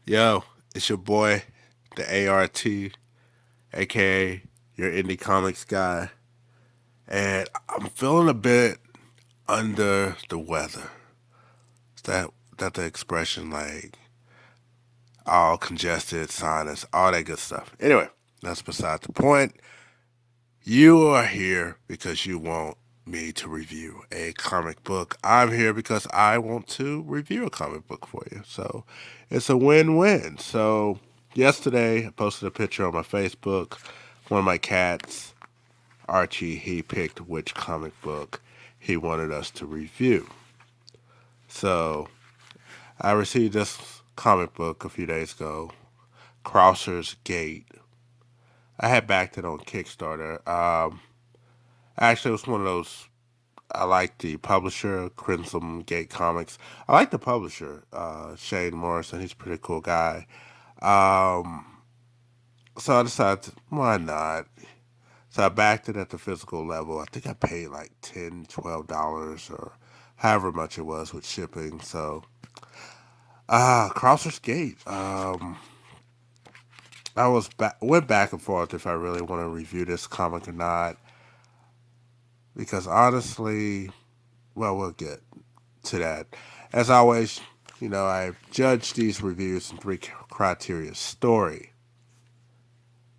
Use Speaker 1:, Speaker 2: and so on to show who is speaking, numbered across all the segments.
Speaker 1: Yo, it's your boy, the ART, aka your indie comics guy, and I'm feeling a bit under the weather. Is that the expression like all congested, sinus, all that good stuff? Anyway, that's beside the point. You are here because you want me to review a comic book. I'm here because I want to review a comic book for you. So it's a win-win. So yesterday I posted a picture on my Facebook. One of my cats, Archie, he picked which comic book he wanted us to review. So I received this comic book a few days ago, Crosser's Gate. I had backed it on Kickstarter. Actually, it was one of those. I like the publisher, Crimson Gate Comics. I like the publisher, Shane Morrison. He's a pretty cool guy. Um, so I decided, why not? So I backed it at the physical level. I think I paid like $10, $12 or however much it was with shipping. So, Crosser's Gate. Went back and forth if I really want to review this comic or not. Because honestly, well, we'll get to that. As always, I judge these reviews in three criteria: story.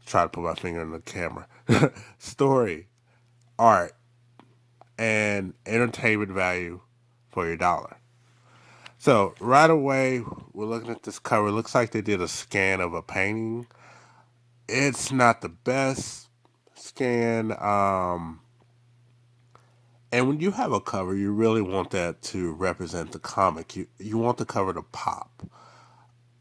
Speaker 1: Try to put my finger in the camera. Story, art, and entertainment value for your dollar. So right away, we're looking at this cover. It looks like they did a scan of a painting. It's not the best scan. And when you have a cover, you really want that to represent the comic. You want the cover to pop.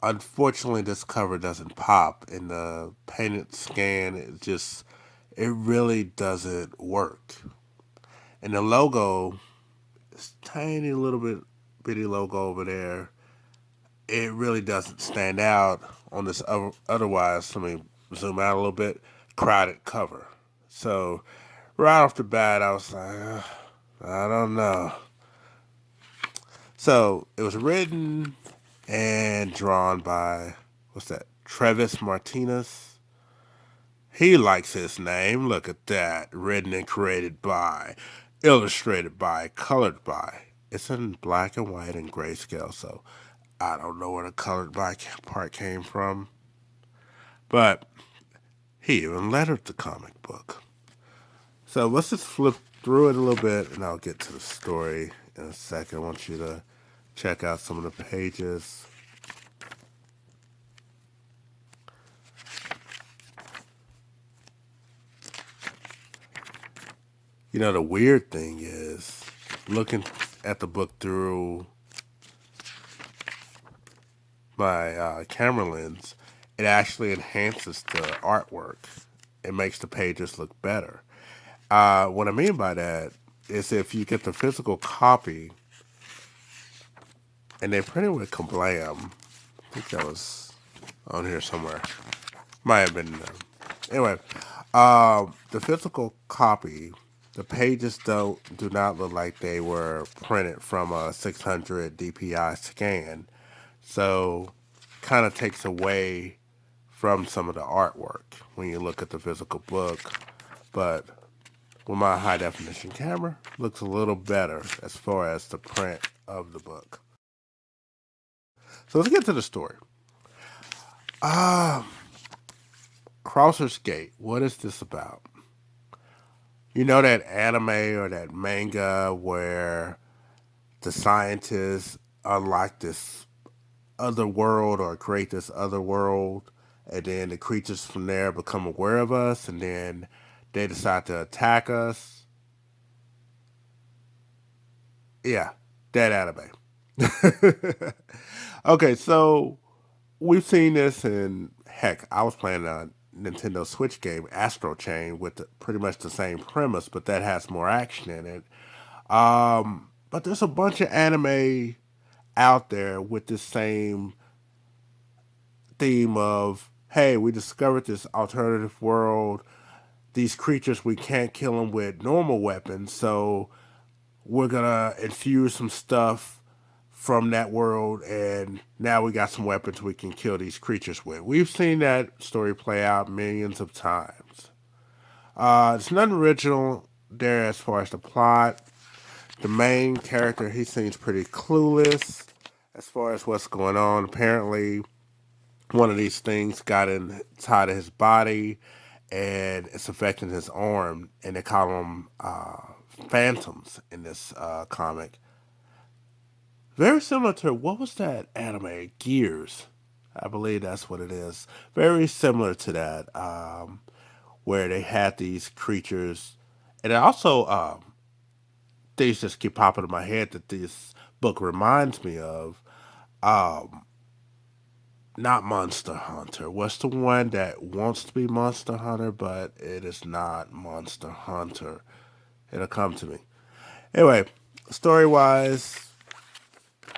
Speaker 1: Unfortunately, this cover doesn't pop in the painted scan. It really doesn't work. And the logo, this tiny little bitty logo over there, it really doesn't stand out on this otherwise, let me zoom out a little bit, crowded cover. So right off the bat, I was like, I don't know. So it was written and drawn by, what's that, Travis Martinez. He likes his name. Look at that. Written and created by, illustrated by, colored by. It's in black and white and grayscale, so I don't know where the colored by part came from. But he even lettered the comic book. So let's just flip through it a little bit and I'll get to the story in a second. I want you to check out some of the pages. The weird thing is looking at the book through my camera lens, it actually enhances the artwork. It makes the pages look better. What I mean by that is if you get the physical copy and they printed with Kablam, I think that was on here somewhere. Might have been. Anyway, the physical copy, the pages do not look like they were printed from a 600 DPI scan, so kind of takes away from some of the artwork when you look at the physical book. But with my high definition camera, looks a little better as far as the print of the book. So let's get to the story. Um, Crosser's Gate. What is this about? You know that anime or that manga where the scientists unlock this other world or create this other world, and then the creatures from there become aware of us, and then they decide to attack us? Yeah, that anime. Okay, so we've seen this in, heck, I was playing a Nintendo Switch game, Astro Chain, with pretty much the same premise, but that has more action in it. But there's a bunch of anime out there with the same theme of, hey, we discovered this alternative world. These creatures, we can't kill them with normal weapons, so we're gonna infuse some stuff from that world, and now we got some weapons we can kill these creatures with. We've seen that story play out millions of times. It's nothing original there as far as the plot. The main character, he seems pretty clueless as far as what's going on. Apparently, one of these things got inside of his body and it's affecting his arm, and they call them phantoms in this comic. Very similar to what was that anime? Gears. I believe that's what it is. Very similar to that, where they had these creatures. And also, things just keep popping in my head that this book reminds me of. Um, Not Monster Hunter. What's the one that wants to be Monster Hunter, but it is not Monster Hunter? It'll come to me. Anyway, story wise,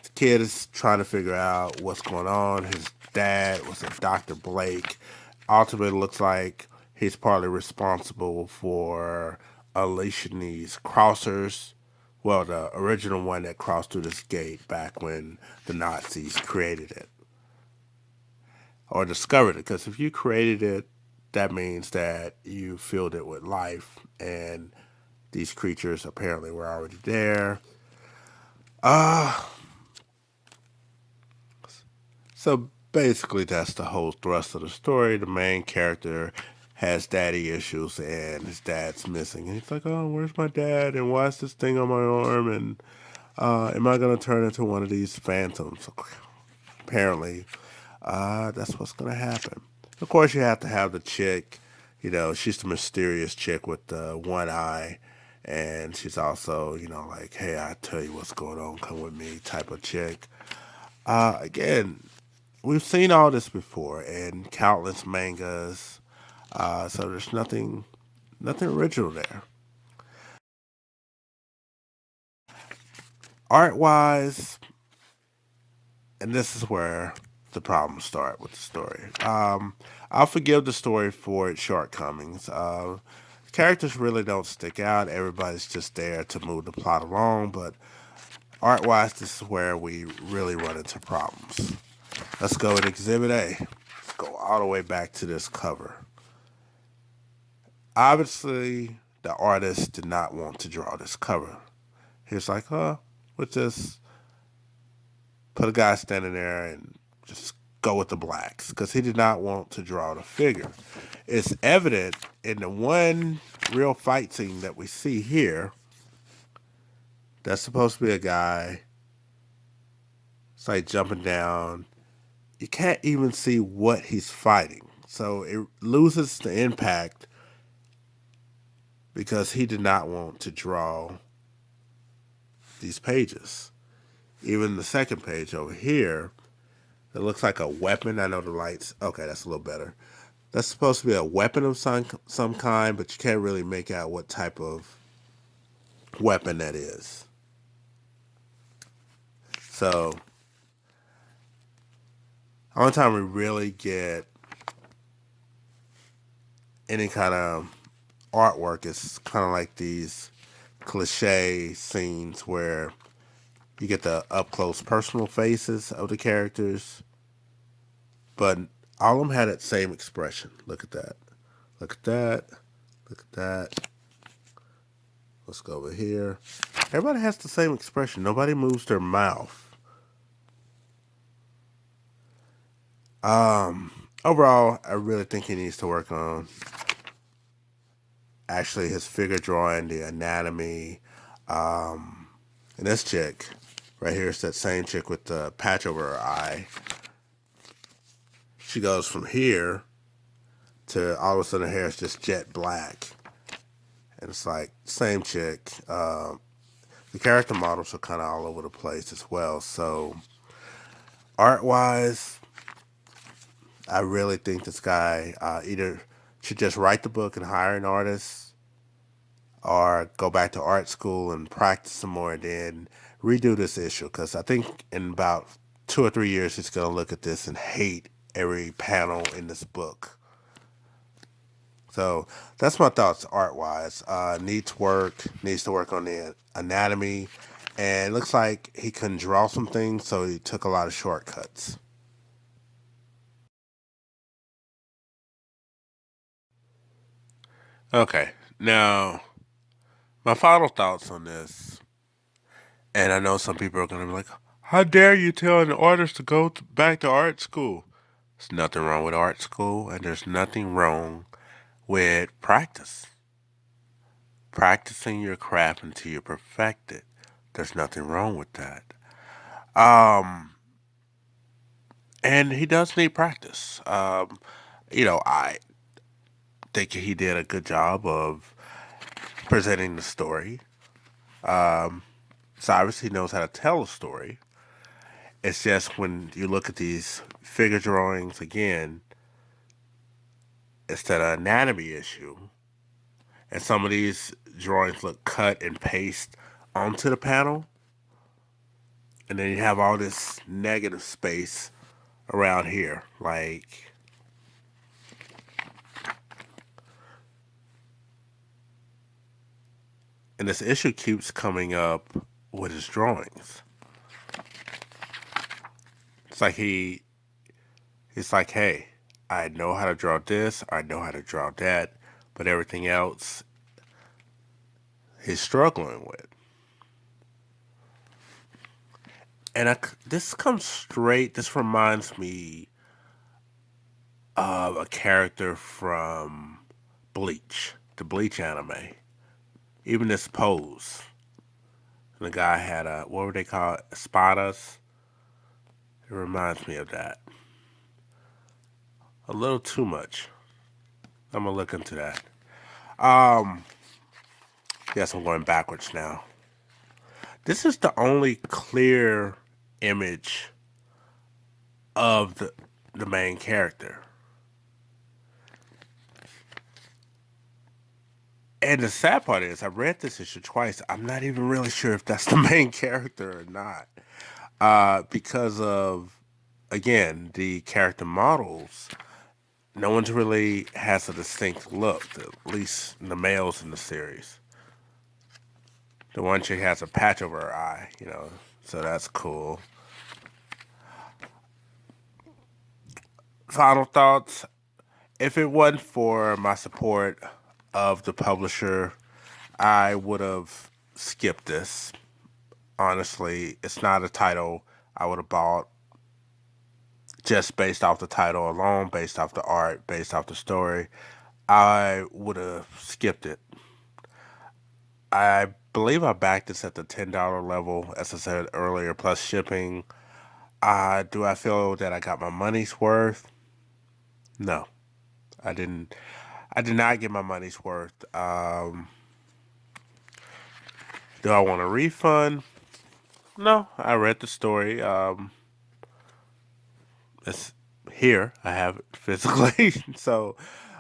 Speaker 1: the kid is trying to figure out what's going on. His dad was a Dr. Blake. Ultimately, it looks like he's partly responsible for unleashing these crossers. Well, the original one that crossed through this gate back when the Nazis created it or discovered it. Because if you created it, that means that you filled it with life, and these creatures apparently were already there. Uh, so basically, that's the whole thrust of the story. The main character has daddy issues, and his dad's missing. And he's like, "Oh, where's my dad? And why is this thing on my arm? And am I gonna turn into one of these phantoms?" Apparently, that's what's gonna happen. Of course, you have to have the chick. You know, she's the mysterious chick with the one eye, and she's also, like, "Hey, I tell you what's going on. Come with me," type of chick. Again, we've seen all this before in countless mangas, so there's nothing original there. Art wise, and this is where the problems start with the story. I'll forgive the story for its shortcomings. Characters really don't stick out. Everybody's just there to move the plot along, but art wise, this is where we really run into problems. Let's go with Exhibit A. Let's go all the way back to this cover. Obviously, the artist did not want to draw this cover. He was like, we'll just put a guy standing there and just go with the blacks because he did not want to draw the figure. It's evident in the one real fight scene that we see here. That's supposed to be a guy. It's like jumping down. You can't even see what he's fighting. So it loses the impact because he did not want to draw these pages. Even the second page over here, it looks like a weapon. I know the lights. Okay, that's a little better. That's supposed to be a weapon of some kind, but you can't really make out what type of weapon that is. So, only time we really get any kind of artwork is kind of like these cliche scenes where you get the up close personal faces of the characters, but all of them had that same expression. Look at that. Look at that. Look at that. Let's go over here. Everybody has the same expression. Nobody moves their mouth. Overall, I really think he needs to work on actually his figure drawing, the anatomy. Um, and this chick right here is that same chick with the patch over her eye. She goes from here to all of a sudden her hair is just jet black. And it's like, same chick. The character models are kind of all over the place as well. So, art wise, I really think this guy either should just write the book and hire an artist or go back to art school and practice some more and then redo this issue. Because I think in about 2 or 3 years, he's going to look at this and hate every panel in this book. So that's my thoughts art wise. Needs to work on the anatomy And it looks like he couldn't draw some things, so he took a lot of shortcuts. Okay, now my final thoughts on this, and I know some people are going to be like, how dare you tell an artist to go back to art school? There's nothing wrong with art school, and there's nothing wrong with practice. Practicing your craft until you perfect it. There's nothing wrong with that. Um, and he does need practice. I think he did a good job of presenting the story. Um, so obviously he knows how to tell a story. It's just when you look at these figure drawings again, instead of anatomy issue, and some of these drawings look cut and paste onto the panel, and then you have all this negative space around here, like, and this issue keeps coming up with his drawings. It's like he's like, hey, I know how to draw this, I know how to draw that, but everything else he's struggling with. And this comes straight. This reminds me of a character from Bleach, the Bleach anime. Even this pose. And the guy had a, what were they called? Espadas. It reminds me of that. A little too much. I'm gonna look into that. Um, yes, I'm going backwards now. This is the only clear image of the main character. And the sad part is, I read this issue twice. I'm not even really sure if that's the main character or not. Because of, again, the character models, no one's really has a distinct look, at least the males in the series. The one chick has a patch over her eye, so that's cool. Final thoughts. If it wasn't for my support of the publisher, I would have skipped this. Honestly, it's not a title I would have bought just based off the title alone, based off the art, based off the story. I would have skipped it. I believe I backed this at the $10 level, as I said earlier, plus shipping. Do I feel that I got my money's worth? No, I didn't. I did not get my money's worth. Do I want a refund? No, I read the story. It's here. I have it physically, so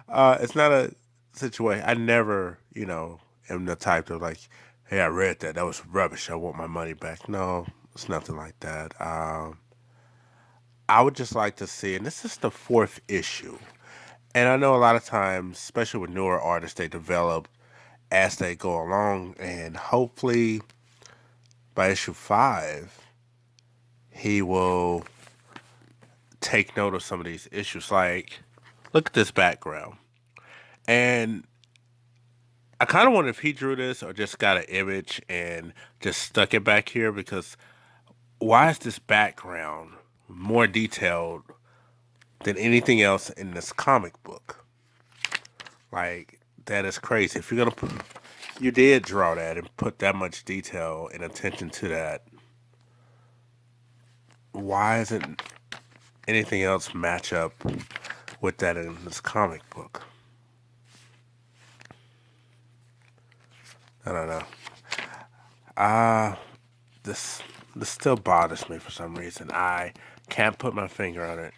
Speaker 1: it's not a situation. I never, am the type to like, hey, I read that. That was rubbish. I want my money back. No, it's nothing like that. I would just like to see, and this is the fourth issue. And I know a lot of times, especially with newer artists, they develop as they go along, and hopefully by issue five, he will take note of some of these issues. Like, look at this background. And I kind of wonder if he drew this or just got an image and just stuck it back here because why is this background more detailed than anything else in this comic book? Like, that is crazy. If you're going to put, you did draw that and put that much detail and attention to that, why isn't anything else match up with that in this comic book? I don't know. Uh, this this still bothers me for some reason. I can't put my finger on it.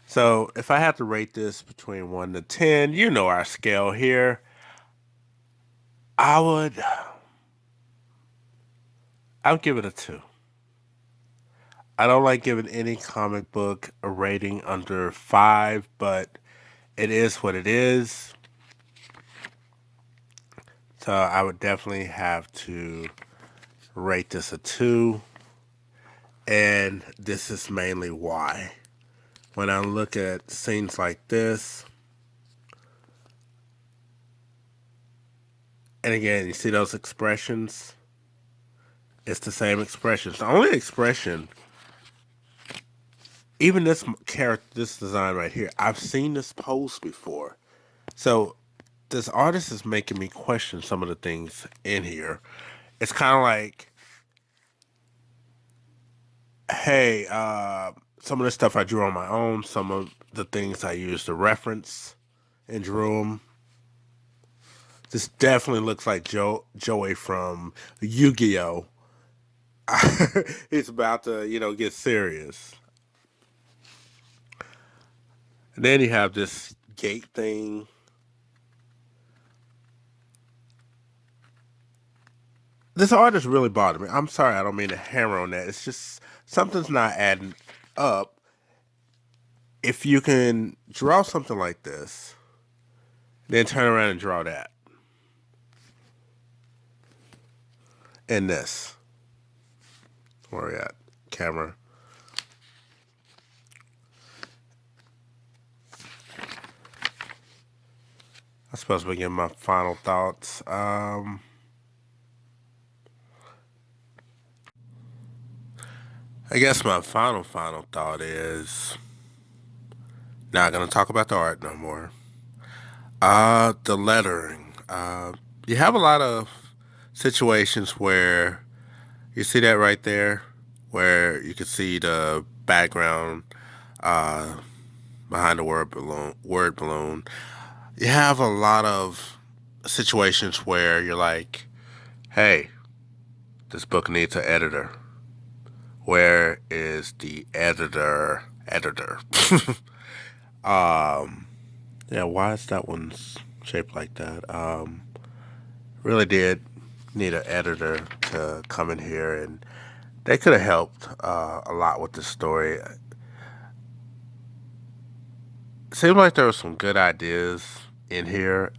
Speaker 1: So if I had to rate this between 1 to 10, our scale here. I would I would give it a 2. I don't like giving any comic book a rating under 5, but it is what it is. So I would definitely have to rate this a 2. And this is mainly why. When I look at scenes like this, and again, you see those expressions? It's the same expressions. The only expression, even this character, this design right here, I've seen this pose before. So this artist is making me question some of the things in here. It's kind of like, hey, some of the stuff I drew on my own, some of the things I used to reference and drew them. This definitely looks like Joey from Yu-Gi-Oh! He's about to, get serious. And then you have this gate thing. This artist really bothered me. I'm sorry, I don't mean to hammer on that. It's just something's not adding up. If you can draw something like this, then turn around and draw that. And this. Where are we at? Camera. I'm supposed to begin my final thoughts. I guess my final thought is not gonna talk about the art no more. The lettering. You have a lot of situations where you see that right there, where you can see the background uh, behind the word balloon. Word balloon. You have a lot of situations where you're like, "Hey, this book needs an editor. Where is the editor? Editor." um, yeah, why is that one shaped like that? Really did need an editor to come in here, and they could have helped a lot with the story. It seemed like there were some good ideas in here.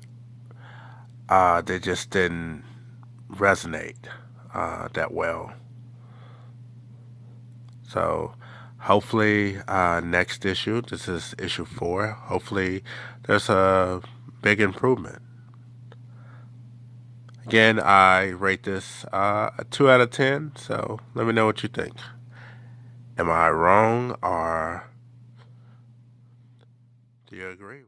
Speaker 1: They just didn't resonate that well. So hopefully, next issue, this is issue 4, hopefully there's a big improvement. Again, I rate this a 2 out of 10, so let me know what you think. Am I wrong, or do you agree?